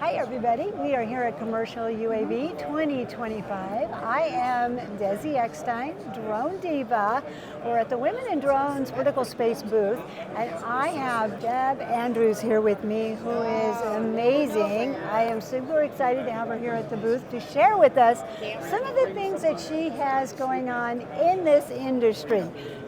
Hi everybody, we are here at Commercial UAV 2025. I am Desi Eckstein, Drone Diva. We're at the Women in Drones Vertical Space booth, and I have Deb Andrews here with me, who is amazing. I am super excited to have her here at the booth to share with us some of the things that she has going on in this industry.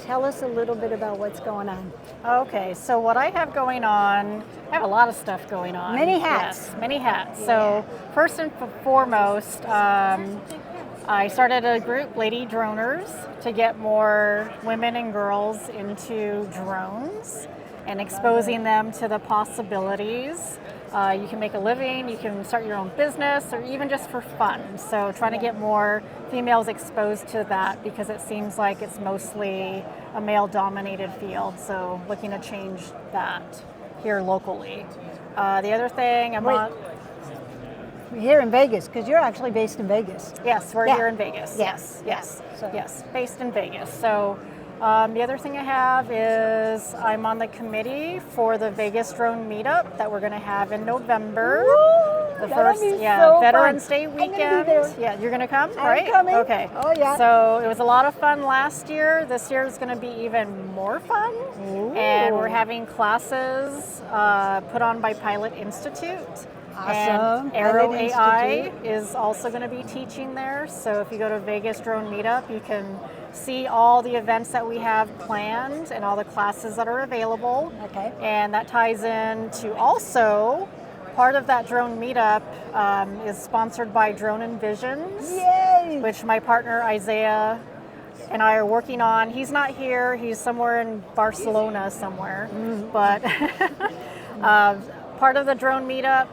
Tell us a little bit about what's going on. Okay, so what I have going on, I have a lot of stuff going on. Many hats. Yes, many hats. So first and foremost, I started a group, Lady Droners, to get more women and girls into drones and exposing them to the possibilities. You can make a living, you can start your own business, or even just for fun. So trying to get more females exposed to that, because it seems like it's mostly a male-dominated field. So looking to change that here locally. The other thing, Here in Vegas, because you're actually based in Vegas. Yes, we're here in Vegas. Yes. Yes, based in Vegas. So the other thing I have is I'm on the committee for the Vegas Drone Meetup that we're going to have in November. Woo! The first, Veterans Day weekend. Yeah, you're going to come, right? I'm coming. Okay. Oh yeah. So it was a lot of fun last year. This year is going to be even more fun. Ooh. And we're having classes put on by Pilot Institute. Awesome. And Aero Pilot AI Institute is also going to be teaching there. So if you go to Vegas Drone Meetup, you can see all the events that we have planned and all the classes that are available. Okay. And that ties in to also part of that Drone Meetup is sponsored by Drone Envisions. Yay! Which my partner Isaiah and I are working on. He's not here. He's somewhere in Barcelona somewhere. But part of the Drone Meetup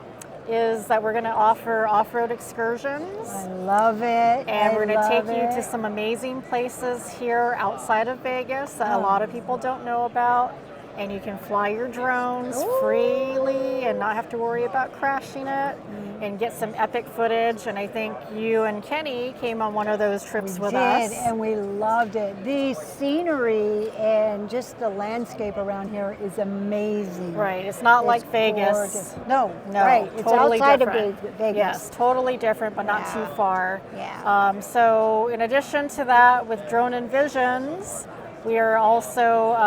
is that we're going to offer off-road excursions. I love it. And we're going to take you to some amazing places here outside of Vegas that a lot of people don't know about. And you can fly your drones freely and not have to worry about crashing it and get some epic footage. And I think you and Kenny came on one of those trips with us. We did, and we loved it. The scenery and just the landscape around here is amazing. Right, it's not like Vegas. Gorgeous. No, right, it's totally outside different. of Vegas. Yes, totally different, but not too far. Yeah. So in addition to that, with Drone Envisions, we are also,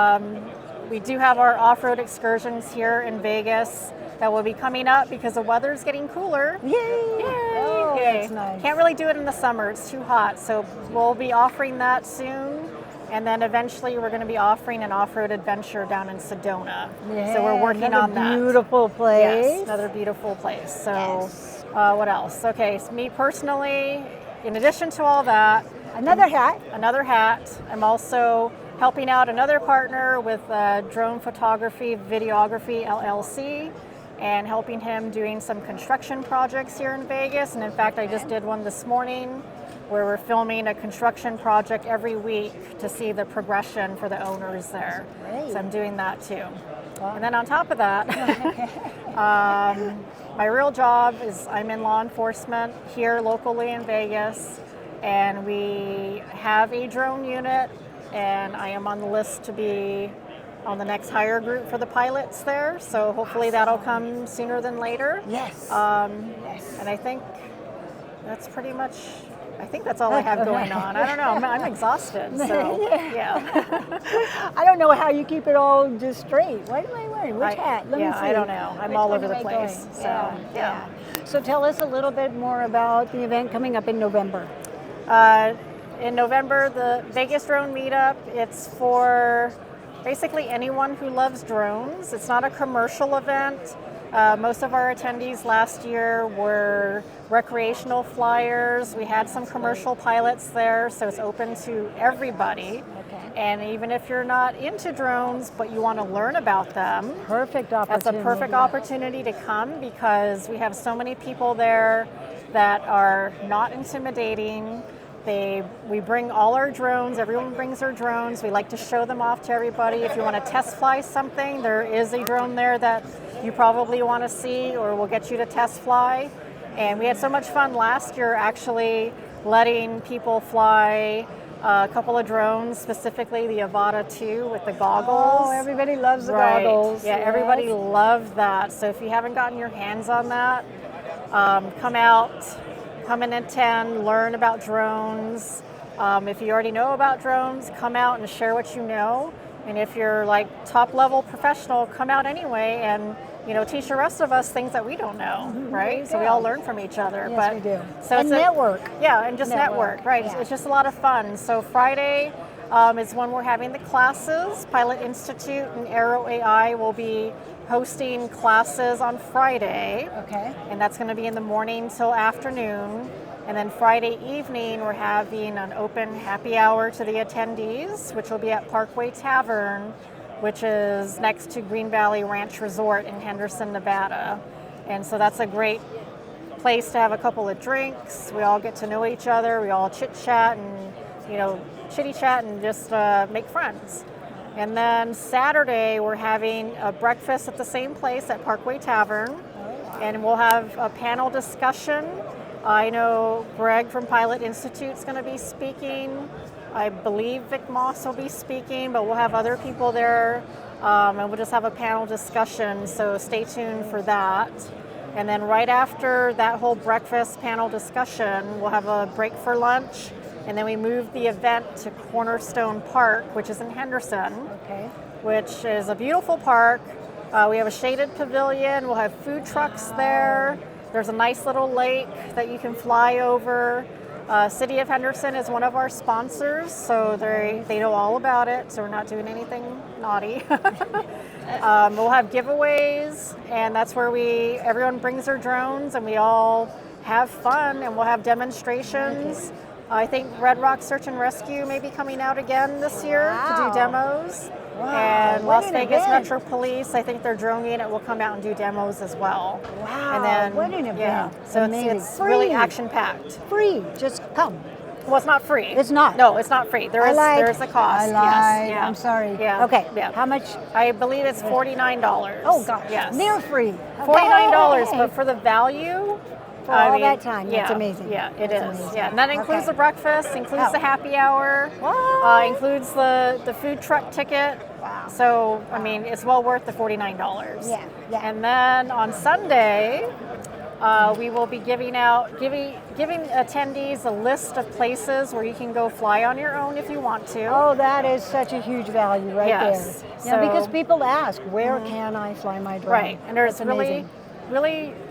we do have our off-road excursions here in Vegas that will be coming up because the weather's getting cooler. Yay! Yay! Oh, Yay. that's nice. Can't really do it in the summer, it's too hot. So we'll be offering that soon. And then eventually we're going to be offering an off-road adventure down in Sedona. Yeah, So we're working on that. Beautiful place. Yes, another beautiful place. So what else? Okay, so me personally, in addition to all that, Another hat. I'm also helping out another partner with Drone Photography Videography LLC, and helping him doing some construction projects here in Vegas. And in fact, I just did one this morning where we're filming a construction project every week to see the progression for the owners there. Great. So I'm doing that too. Wow. And then on top of that, my real job is I'm in law enforcement here locally in Vegas, and we have a drone unit, and I am on the list to be on the next hire group for the pilots there. So hopefully that'll come sooner than later. Yes. And I think that's pretty much, I think that's all I have going on. I don't know, I'm exhausted, so yeah. I don't know how you keep it all just straight. What am I wearing? Which hat? Let me see. I don't know. I'm all over the place. Going? So yeah. So tell us a little bit more about the event coming up in November. In November, the Vegas Drone Meetup, it's for basically anyone who loves drones. It's not a commercial event. Most of our attendees last year were recreational flyers. We had some commercial pilots there, so it's open to everybody. Okay. And even if you're not into drones, but you want to learn about them, perfect opportunity. That's a perfect opportunity to come, because we have so many people there that are not intimidating. We bring all our drones, everyone brings their drones. We like to show them off to everybody. If you want to test fly something, there is a drone there that you probably want to see, or we'll get you to test fly. And we had so much fun last year actually letting people fly a couple of drones, specifically the Avata 2 with the goggles. Oh, everybody loves the goggles. Yeah, everybody loved that. So if you haven't gotten your hands on that, Come out, come and attend, learn about drones. If you already know about drones, come out and share what you know. And if you're like top level professional, come out anyway and teach the rest of us things that we don't know, right? So we all learn from each other. Yes, we do. So and network. Yeah, and just network, right? Yeah. It's just a lot of fun. So Friday is when we're having the classes. Pilot Institute and Aero AI will be hosting classes on Friday. Okay. And that's going to be in the morning till afternoon. And then Friday evening, we're having an open happy hour to the attendees, which will be at Parkway Tavern, which is next to Green Valley Ranch Resort in Henderson, Nevada. And so that's a great place to have a couple of drinks. We all get to know each other. We all chit-chat and, chitty-chat and just make friends. And then Saturday, we're having a breakfast at the same place at Parkway Tavern. And we'll have a panel discussion. I know Greg from Pilot Institute is going to be speaking. I believe Vic Moss will be speaking, but we'll have other people there, and we'll just have a panel discussion, so stay tuned for that. And then right after that whole breakfast panel discussion, we'll have a break for lunch, and then we move the event to Cornerstone Park, which is in Henderson, which is a beautiful park. We have a shaded pavilion, we'll have food trucks there. There's a nice little lake that you can fly over. City of Henderson is one of our sponsors, so they know all about it, so we're not doing anything naughty. We'll have giveaways, and that's where everyone brings their drones, and we all have fun, and we'll have demonstrations. I think Red Rock Search and Rescue may be coming out again this year to do demos. Wow. And Las Vegas Metro Police, I think their drone unit will come out and do demos as well. Wow, and then, what an event. Yeah, so it's really action-packed. Free, just come. Well, it's not free. It's not? No, it's not free. There is a cost. I lied. Yes, yeah. I'm sorry. Yeah. Okay, yeah. How much? I believe it's $49. Oh, gosh. Yes. Near free. $49, but for the value, for all that time, that's amazing. Yeah, it that's is. Amazing. Yeah, and that includes the breakfast, includes the happy hour, includes the food truck ticket. Wow. So, I mean, it's well worth the $49. Yeah, yeah. And then on Sunday, we will be giving attendees a list of places where you can go fly on your own if you want to. Oh, that is such a huge value right Yes. there. Because people ask, where can I fly my drone? Right, and there's really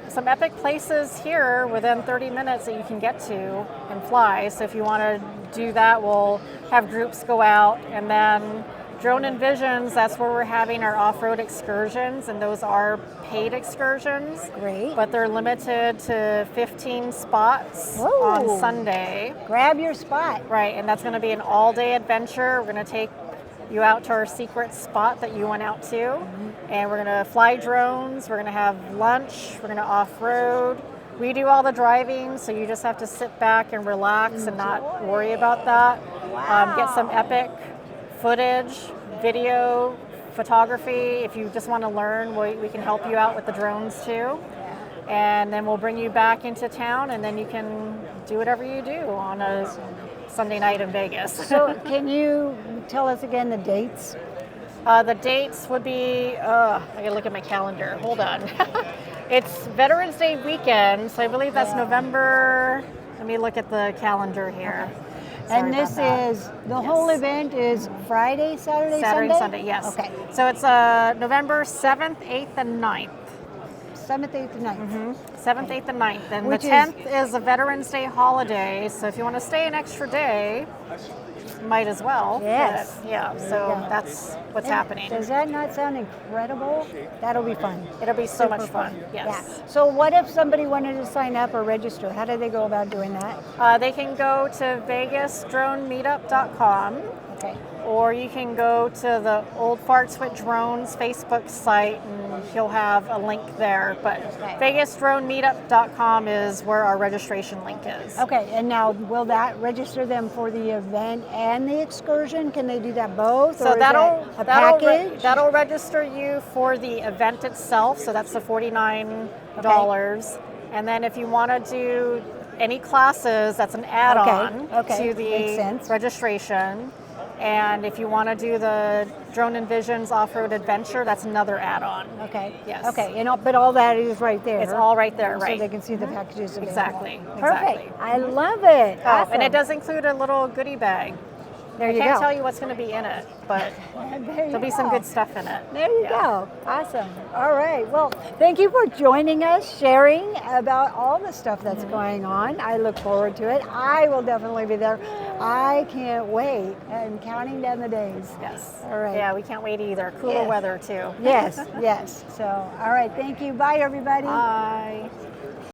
some epic places here within 30 minutes that you can get to and fly. So if you want to do that, we'll have groups go out. And then Drone Envisions, that's where we're having our off-road excursions, and those are paid excursions. Great. But they're limited to 15 spots on Sunday. Grab your spot. Right, and that's going to be an all-day adventure. We're going to take you out to our secret spot that you went out to, and we're going to fly drones, we're going to have lunch, we're going to off-road. We do all the driving, so you just have to sit back and relax and not worry about that. Get some epic footage, video, photography. If you just want to learn, we can help you out with the drones too. And then we'll bring you back into town, and then you can do whatever you do on a Sunday night in Vegas. So can you tell us again the dates? The dates would be, I gotta look at my calendar, hold on. It's Veterans Day weekend, so I believe that's November, let me look at the calendar here. And this is, the whole event is Friday, Saturday, Saturday Sunday? and Sunday, yes. Okay. So it's November 7th, 8th, and 9th. 7th, 8th, and 9th. 7th, 8th, and 9th. And the 10th is a Veterans Day holiday, so if you want to stay an extra day, you might as well. Yes. But, yeah, so that's what's happening. Does that not sound incredible? That'll be fun. It'll be so Super much fun. Yes. Yeah. So what if somebody wanted to sign up or register? How do they go about doing that? They can go to vegasdronemeetup.com. Okay. Or you can go to the Old Farts with Drones Facebook site, and he'll have a link there. But vegasdronemeetup.com is where our registration link is. Okay, and now will that register them for the event and the excursion? Can they do that both? So or package? That'll register you for the event itself. So that's the $49. Okay. And then if you want to do any classes, that's an add-on to the registration. And if you want to do the Drone Envisions Off-Road Adventure, that's another add-on. Okay. Yes. Okay. But all that is right there. It's all right there, So right? they can see the packages available. Exactly. Perfect. Exactly. I love it. Oh, Awesome. and it does include a little goodie bag. There I you can't go. tell you what's going to be in it, but there'll be some good stuff in it. There you go. Awesome. All right. Well, thank you for joining us, sharing about all the stuff that's going on. I look forward to it. I will definitely be there. I can't wait. I'm counting down the days. Yes. All right. Yeah, we can't wait either. Cooler weather too. Yes, yes. So, all right. Thank you. Bye, everybody. Bye.